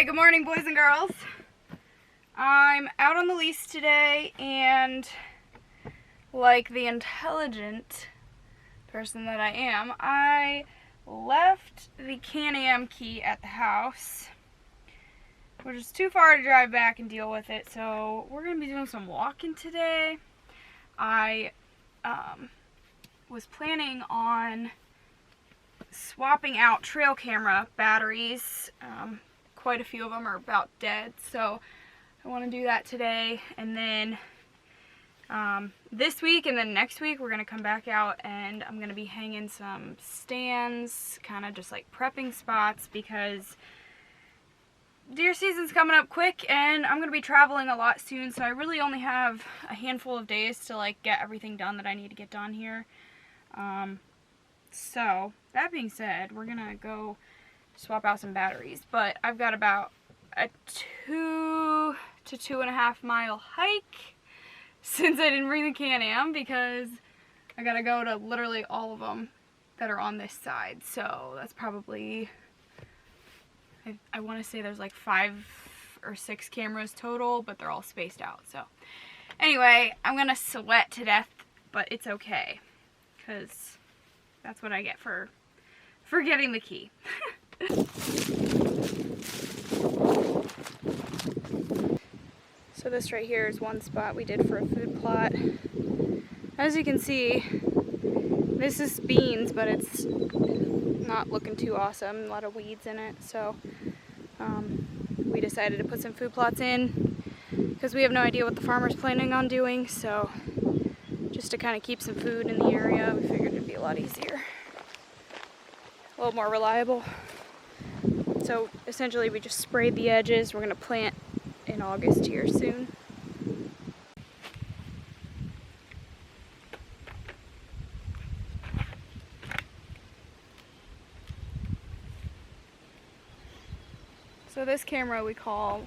Okay, good morning, boys and girls. I'm out on the lease today, and like the intelligent person that I am, I left the Can-Am key at the house, which is too far to drive back and deal with it, so we're going to be doing some walking today. I was planning on swapping out trail camera batteries. Quite a few of them are about dead, so I want to do that today. And then this week and then next week we're going to come back out and I'm going to be hanging some stands, kind of just like prepping spots, because deer season's coming up quick and I'm going to be traveling a lot soon, so I really only have a handful of days to like get everything done that I need to get done here. So that being said, we're going to go swap out some batteries, but I've got about a 2 to 2.5 mile hike since I didn't bring the Can-Am, because I gotta go to literally all of them that are on this side. So that's probably, I want to say there's like 5 or 6 cameras total, but they're all spaced out. So anyway, I'm gonna sweat to death, but it's okay, because that's what I get for getting the key. So this right here is one spot we did for a food plot. As you can see, this is beans, but it's not looking too awesome. A lot of weeds in it, so we decided to put some food plots in because we have no idea what the farmer's planning on doing. So just to kind of keep some food in the area, we figured it'd be a lot easier, a little more reliable. So essentially we just sprayed the edges. We're going to plant in August here soon. So this camera we call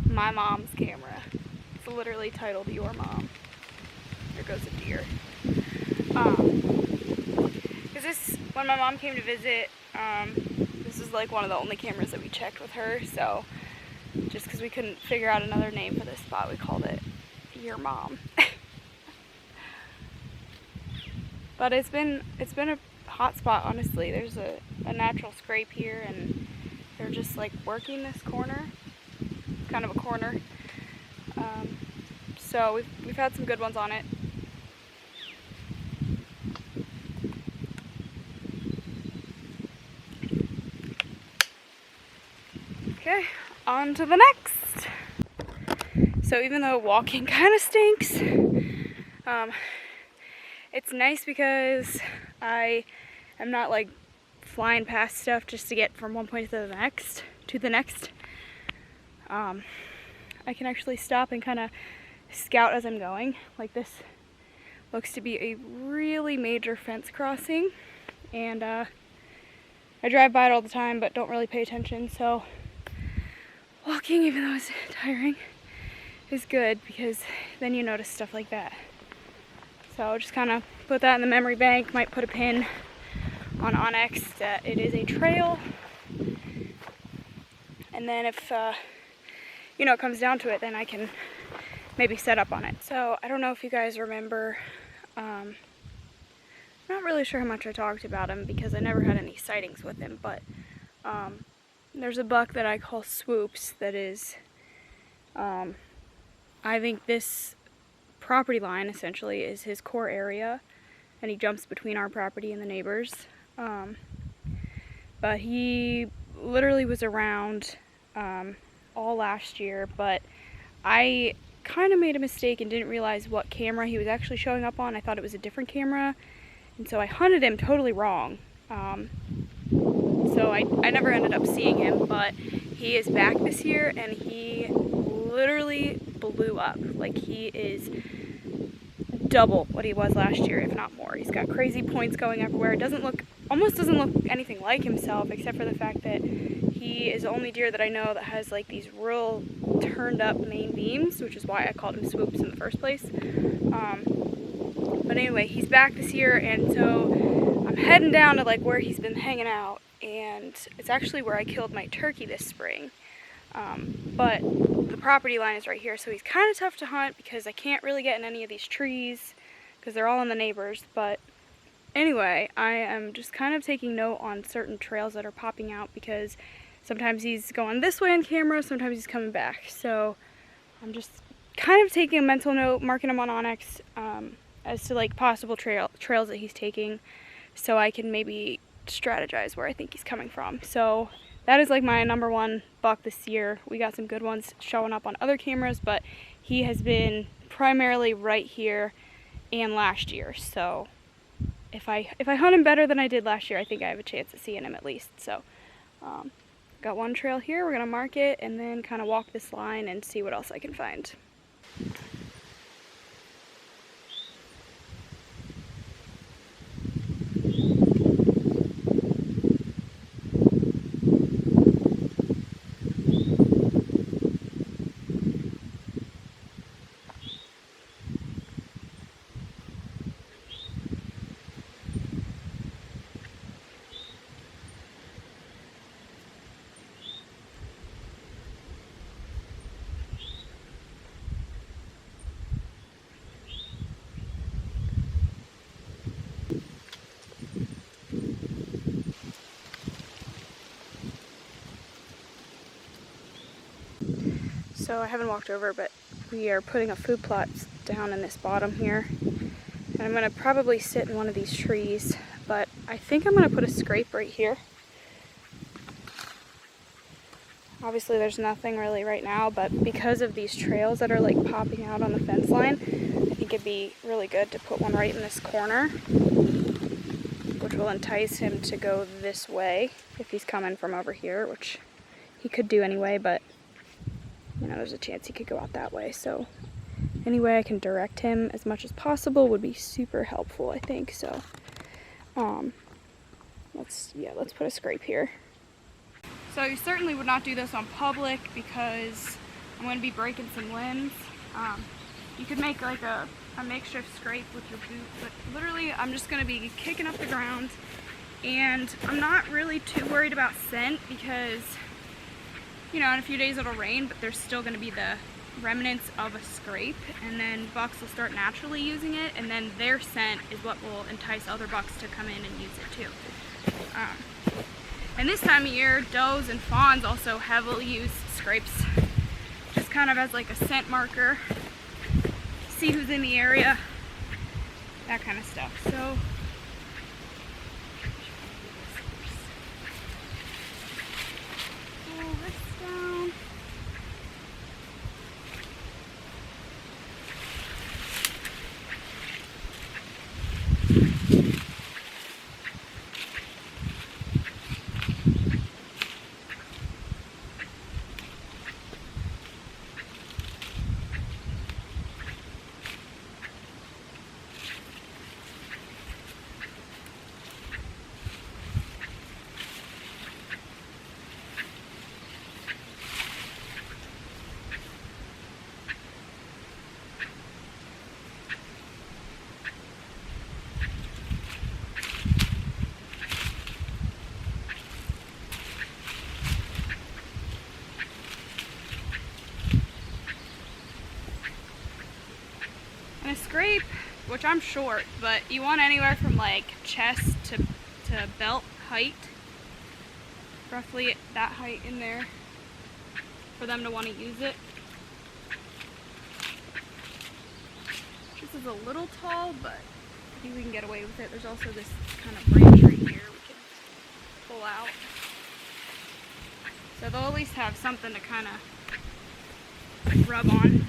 my mom's camera. It's literally titled Your Mom. There goes a deer. Because this, when my mom came to visit, this is like one of the only cameras that we checked with her, so just because we couldn't figure out another name for this spot, we called it Your Mom. But it's been a hot spot, honestly. There's a natural scrape here, and they're just like working this corner. It's kind of a corner. So we've had some good ones on it. Okay, on to the next. So even though walking kind of stinks, it's nice because I am not like flying past stuff just to get from one point to the next. I can actually stop and kind of scout as I'm going. Like, this looks to be a really major fence crossing, and I drive by it all the time but don't really pay attention, so walking, even though it's tiring, is good because then you notice stuff like that. So I'll just kind of put that in the memory bank. Might put a pin on Onyx that it is a trail, and then if it comes down to it, then I can maybe set up on it. So I don't know if you guys remember, I'm not really sure how much I talked about him because I never had any sightings with him, but there's a buck that I call Swoops that is, I think this property line essentially is his core area, and he jumps between our property and the neighbors. But he literally was around all last year, but I kind of made a mistake and didn't realize what camera he was actually showing up on. I thought it was a different camera, and so I hunted him totally wrong. So I never ended up seeing him, but he is back this year and he literally blew up. Like, he is double what he was last year, if not more. He's got crazy points going everywhere. It almost doesn't look anything like himself, except for the fact that he is the only deer that I know that has like these real turned up main beams, which is why I called him Swoops in the first place. But anyway, he's back this year, and so I'm heading down to like where he's been hanging out, and it's actually where I killed my turkey this spring. But the property line is right here, so he's kind of tough to hunt because I can't really get in any of these trees because they're all in the neighbors. But anyway, I am just kind of taking note on certain trails that are popping out because sometimes he's going this way on camera, sometimes he's coming back. So I'm just kind of taking a mental note, marking them on Onyx as to like possible trails that he's taking, so I can maybe strategize where I think he's coming from. So that is like my #1 buck this year. We got some good ones showing up on other cameras, but he has been primarily right here and last year. So if I hunt him better than I did last year, I think I have a chance of seeing him at least. So got one trail here, we're gonna mark it and then kind of walk this line and see what else I can find. So I haven't walked over, but we are putting a food plot down in this bottom here. And I'm gonna probably sit in one of these trees, but I think I'm gonna put a scrape right here. Obviously there's nothing really right now, but because of these trails that are like popping out on the fence line, I think it'd be really good to put one right in this corner, which will entice him to go this way if he's coming from over here, which he could do anyway, but you know, there's a chance he could go out that way. So any way I can direct him as much as possible would be super helpful, I think. So let's put a scrape here. So you certainly would not do this on public because I'm going to be breaking some limbs. You could make like a makeshift scrape with your boot, but literally I'm just going to be kicking up the ground, and I'm not really too worried about scent because, you know, in a few days it'll rain, but there's still going to be the remnants of a scrape, and then bucks will start naturally using it, and then their scent is what will entice other bucks to come in and use it too. And this time of year, does and fawns also heavily use scrapes, just kind of as like a scent marker, see who's in the area, that kind of stuff. So pull this down. And a scrape, which I'm short, but you want anywhere from like chest to belt height, roughly that height in there, for them to want to use it. This is a little tall, but I think we can get away with it. There's also this kind of branch right here we can pull out. So they'll at least have something to kind of rub on.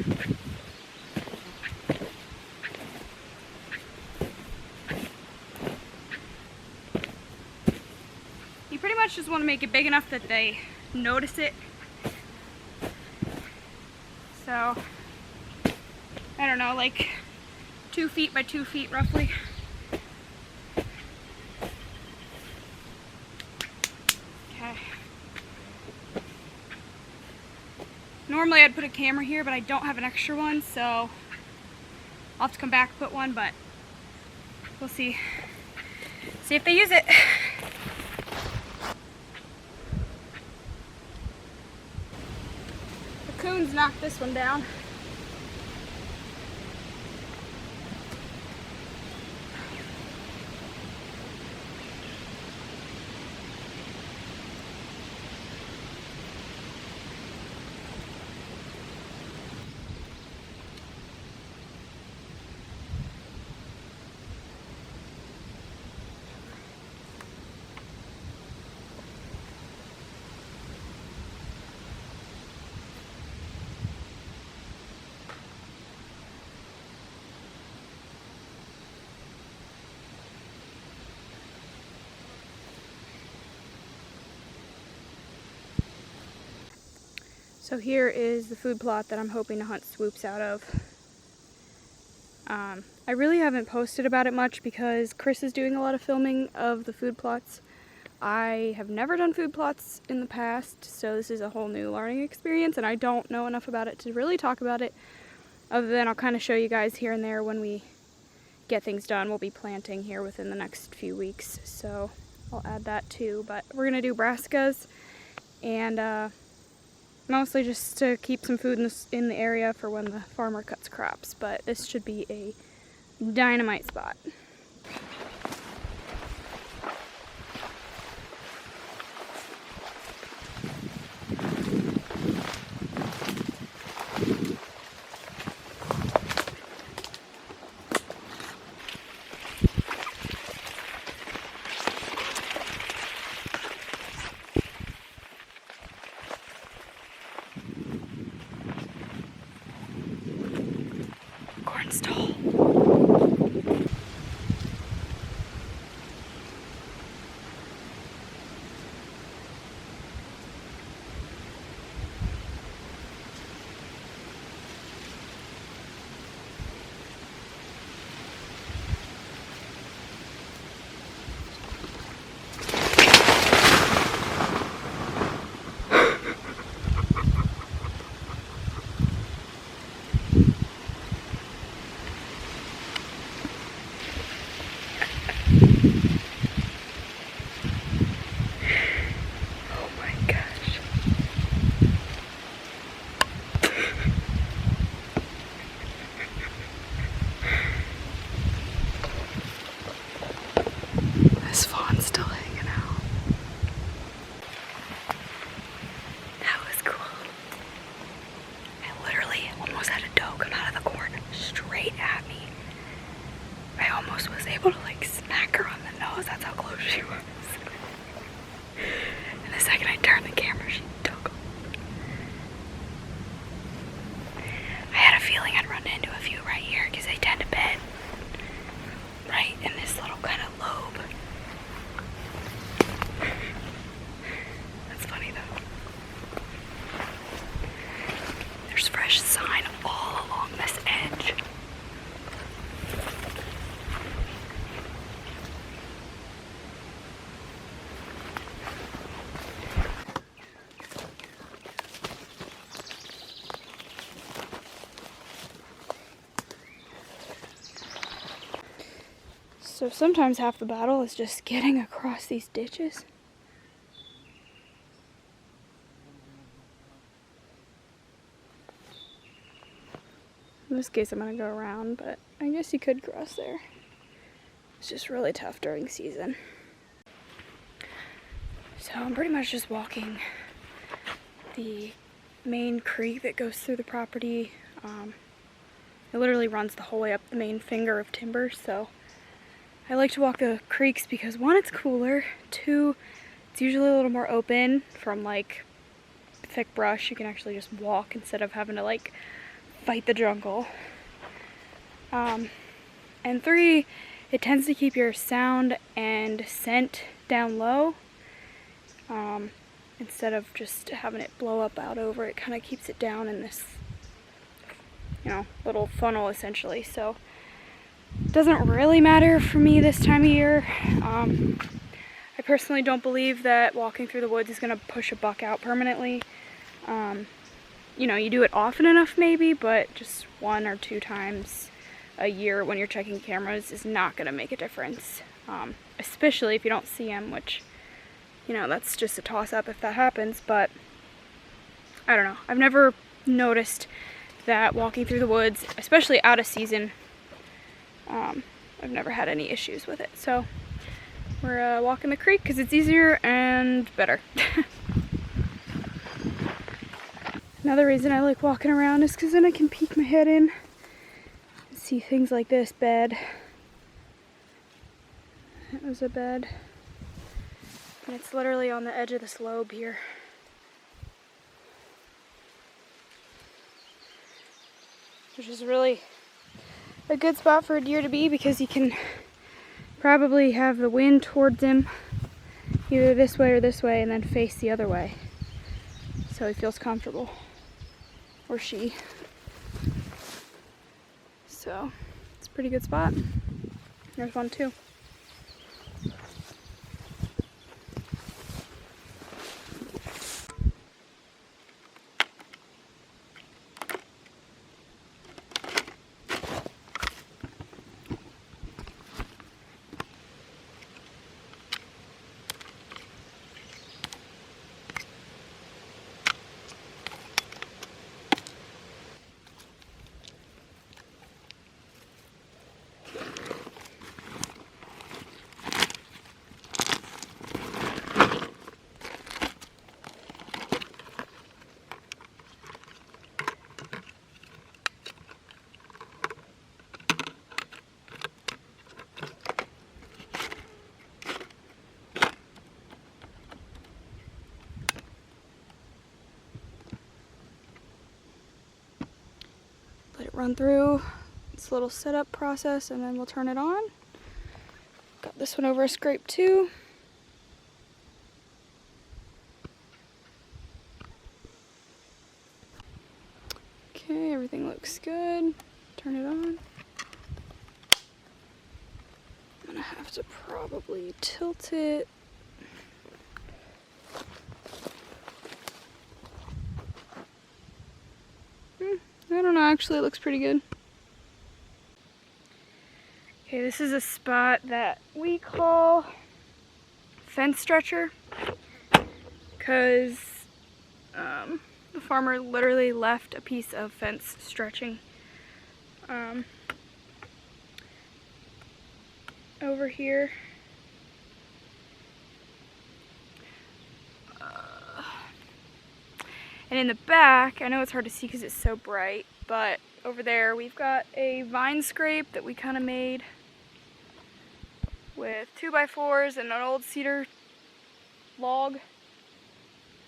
You pretty much just want to make it big enough that they notice it. So, I don't know, like 2 feet by 2 feet roughly. Okay. Normally I'd put a camera here, but I don't have an extra one, so I'll have to come back and put one, but we'll see. See if they use it. Kaitlyn's knocked this one down. So here is the food plot that I'm hoping to hunt swoops out of. I really haven't posted about it much because Chris is doing a lot of filming of the food plots. I have never done food plots in the past, so this is a whole new learning experience, and I don't know enough about it to really talk about it, other than I'll kind of show you guys here and there when we get things done. We'll be planting here within the next few weeks, so I'll add that too. But we're going to do brassicas, and mostly just to keep some food in the area for when the farmer cuts crops, but this should be a dynamite spot. Stall. This fawn's still hanging out. That was cool. I literally almost had a doe come out of the corn straight at me. I almost was able to like smack her on the nose. That's how close she was. And the second I turned the camera, she took off. I had a feeling I'd run into a few right here because they tend to bed right in this little kind of lobe. That's funny though. There's fresh sign all along this edge. So sometimes half the battle is just getting across these ditches. In this case I'm going to go around, but I guess you could cross there. It's just really tough during season. So I'm pretty much just walking the main creek that goes through the property. It literally runs the whole way up the main finger of timber, so I like to walk the creeks because one, it's cooler, two, it's usually a little more open from like thick brush. You can actually just walk instead of having to like fight the jungle. And three, it tends to keep your sound and scent down low. Instead of just having it blow up out over, it kind of keeps it down in this, you know, little funnel essentially. So it doesn't really matter for me this time of year. I personally don't believe that walking through the woods is going to push a buck out permanently. You know, you do it often enough maybe, but just 1 or 2 times a year when you're checking cameras is not going to make a difference. Especially if you don't see them, which, you know, that's just a toss-up if that happens. But I don't know. I've never noticed that walking through the woods, especially out of season, I've never had any issues with it. So we're walking the creek because it's easier and better. Another reason I like walking around is because then I can peek my head in and see things like this bed. That was a bed. And it's literally on the edge of the slope here. Which is really a good spot for a deer to be because he can probably have the wind towards him either this way or this way and then face the other way. So he feels comfortable. Or she. So it's a pretty good spot. There's one too. Let it run through its little setup process and then we'll turn it on. Got this one over a scrape too. Okay, everything looks good. Turn it on. I'm gonna have to probably tilt it. I don't know, actually it looks pretty good. Okay, this is a spot that we call fence stretcher because the farmer literally left a piece of fence stretching over here. And in the back, I know it's hard to see because it's so bright, but over there we've got a vine scrape that we kind of made with 2x4s and an old cedar log,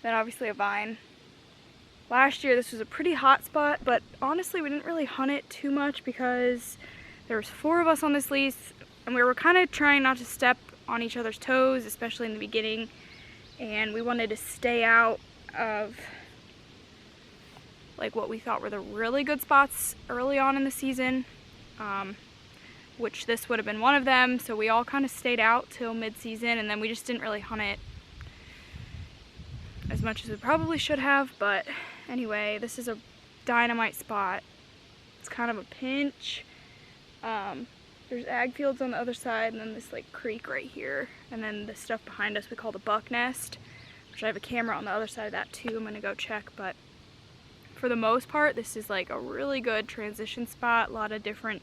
then obviously a vine. Last year this was a pretty hot spot, but honestly we didn't really hunt it too much because there was 4 of us on this lease and we were kind of trying not to step on each other's toes, especially in the beginning, and we wanted to stay out of like what we thought were the really good spots early on in the season, which this would have been one of them. So we all kind of stayed out till mid-season, and then we just didn't really hunt it as much as we probably should have. But anyway, this is a dynamite spot. It's kind of a pinch. There's ag fields on the other side, and then this like creek right here, and then the stuff behind us we call the buck nest, which I have a camera on the other side of that too. I'm gonna go check, but for the most part, this is like a really good transition spot. A lot of different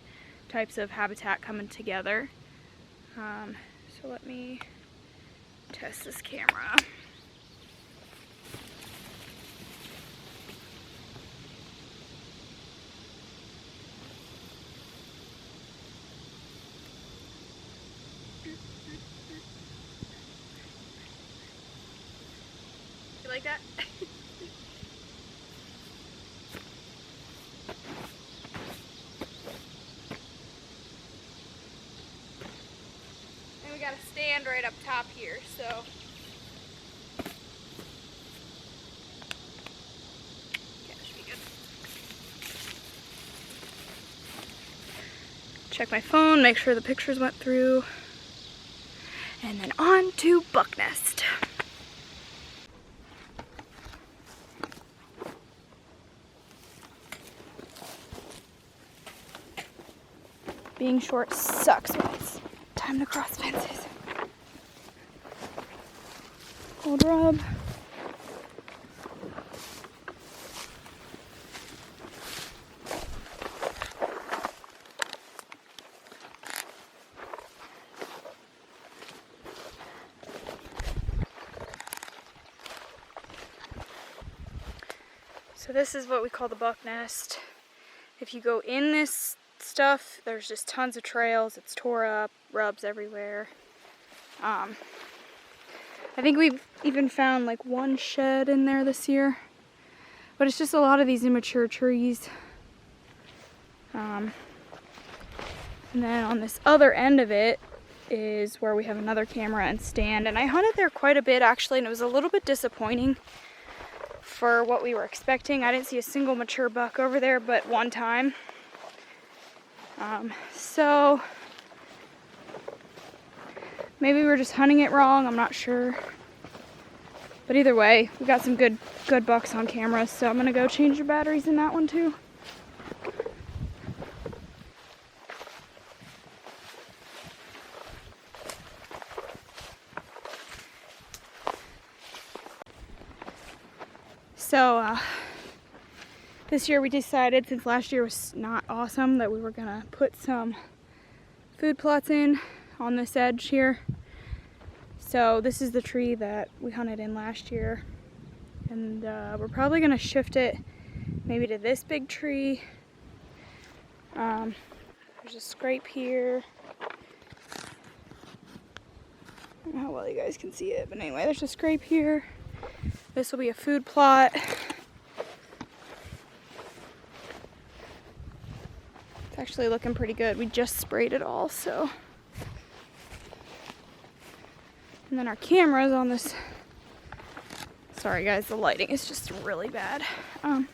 types of habitat coming together. So let me test this camera. You like that? Got a stand right up top here, so yeah, that should be good. Check my phone, make sure the pictures went through, and then on to buck nest. Being short sucks when it's time to cross fences. Old rub. So this is what we call the buck nest. If you go in this stuff, there's just tons of trails. It's tore up, rubs everywhere. I think we've even found like one shed in there this year, but it's just a lot of these immature trees. And then on this other end of it is where we have another camera and stand, and I hunted there quite a bit actually, and it was a little bit disappointing for what we were expecting. I didn't see a single mature buck over there but one time. So maybe we were just hunting it wrong, I'm not sure. But either way, we got some good bucks on camera, so I'm gonna go change the batteries in that one too. So this year we decided, since last year was not awesome, that we were gonna put some food plots in on this edge here. So this is the tree that we hunted in last year, and we're probably gonna shift it maybe to this big tree. There's a scrape here. I don't know how well you guys can see it, but anyway, there's a scrape here. This will be a food plot. It's actually looking pretty good. We just sprayed it all, so. And then our camera's on this. Sorry guys, the lighting is just really bad. So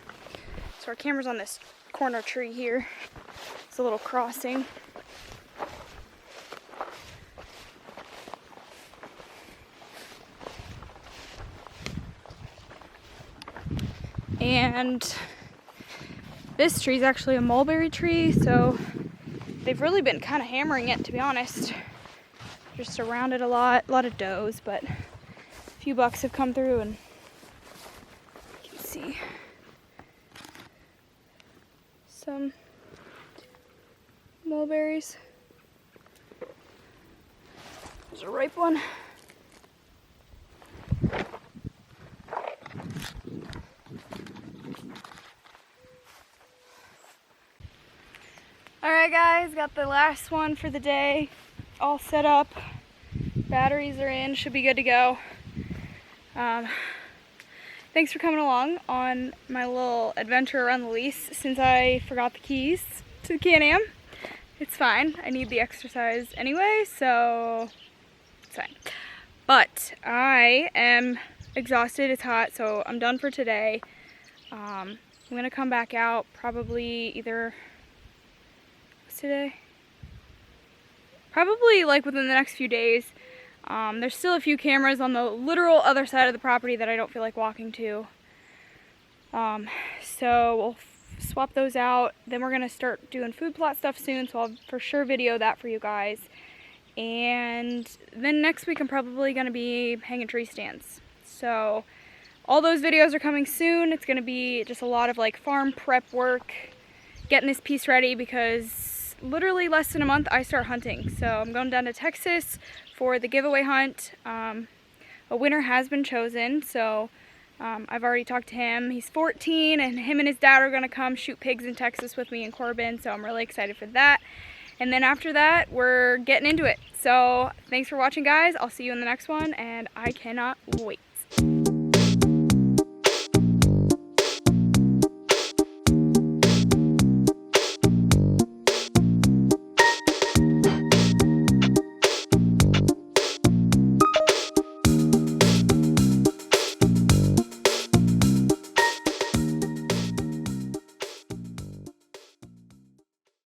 our camera's on this corner tree here. It's a little crossing. And this tree is actually a mulberry tree, so they've really been kind of hammering it, to be honest. Just around it a lot of does, but a few bucks have come through, and you can see some mulberries. There's a ripe one. Alright guys, got the last one for the day all set up. Batteries are in, should be good to go. Thanks for coming along on my little adventure around the lease since I forgot the keys to the Can-Am. It's fine, I need the exercise anyway, so it's fine. But I am exhausted, it's hot, so I'm done for today. I'm gonna come back out probably either today, probably like within the next few days. There's still a few cameras on the literal other side of the property that I don't feel like walking to, so we'll swap those out. Then we're gonna start doing food plot stuff soon, so I'll for sure video that for you guys. And then next week I'm probably gonna be hanging tree stands, so all those videos are coming soon. It's gonna be just a lot of like farm prep work, getting this piece ready, because literally less than a month I start hunting. So I'm going down to Texas for the giveaway hunt. A winner has been chosen, so I've already talked to him. He's 14, and him and his dad are gonna come shoot pigs in Texas with me and Corbin, so I'm really excited for that. And then after that, we're getting into it. So thanks for watching guys. I'll see you in the next one, and I cannot wait.